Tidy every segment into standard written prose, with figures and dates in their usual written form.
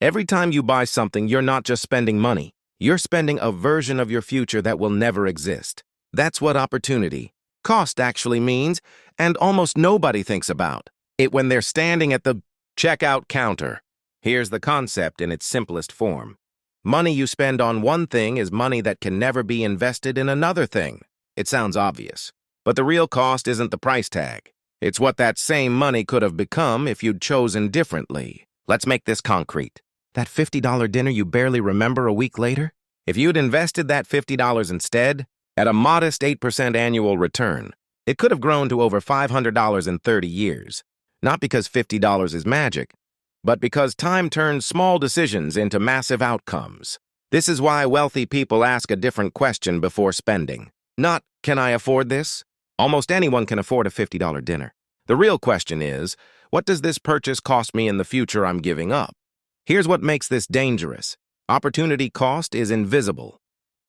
Every time you buy something, you're not just spending money. You're spending a version of your future that will never exist. That's what opportunity cost actually means, and almost nobody thinks about it when they're standing at the checkout counter. Here's the concept in its simplest form. Money you spend on one thing is money that can never be invested in another thing. It sounds obvious, but the real cost isn't the price tag. It's what that same money could have become if you'd chosen differently. Let's make this concrete. That $50 dinner you barely remember a week later? If you'd invested that $50 instead, at a modest 8% annual return, it could have grown to over $500 in 30 years. Not because $50 is magic, but because time turns small decisions into massive outcomes. This is why wealthy people ask a different question before spending. Not, can I afford this? Almost anyone can afford a $50 dinner. The real question is, what does this purchase cost me in the future I'm giving up? Here's what makes this dangerous. Opportunity cost is invisible.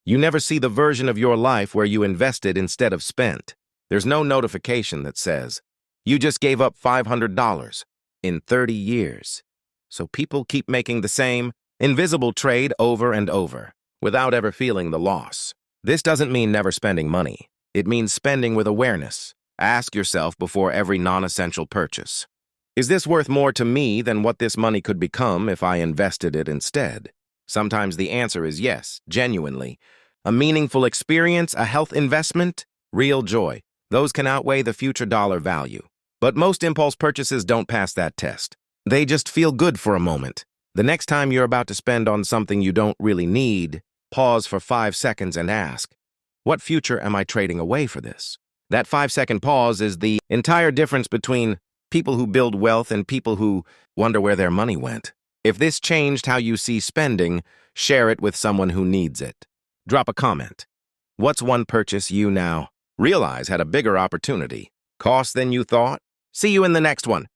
You never see the version of your life where you invested instead of spent. There's no notification that says, you just gave up $500 in 30 years. So people keep making the same invisible trade over and over without ever feeling the loss. This doesn't mean never spending money. It means spending with awareness. Ask yourself before every non-essential purchase. Is this worth more to me than what this money could become if I invested it instead? Sometimes the answer is yes, genuinely. A meaningful experience, a health investment, real joy. Those can outweigh the future dollar value. But most impulse purchases don't pass that test. They just feel good for a moment. The next time you're about to spend on something you don't really need, pause for 5 seconds and ask, what future am I trading away for this? That 5-second pause is the entire difference between people who build wealth and people who wonder where their money went. If this changed how you see spending, share it with someone who needs it. Drop a comment. What's one purchase you now realize had a bigger opportunity cost than you thought? See you in the next one.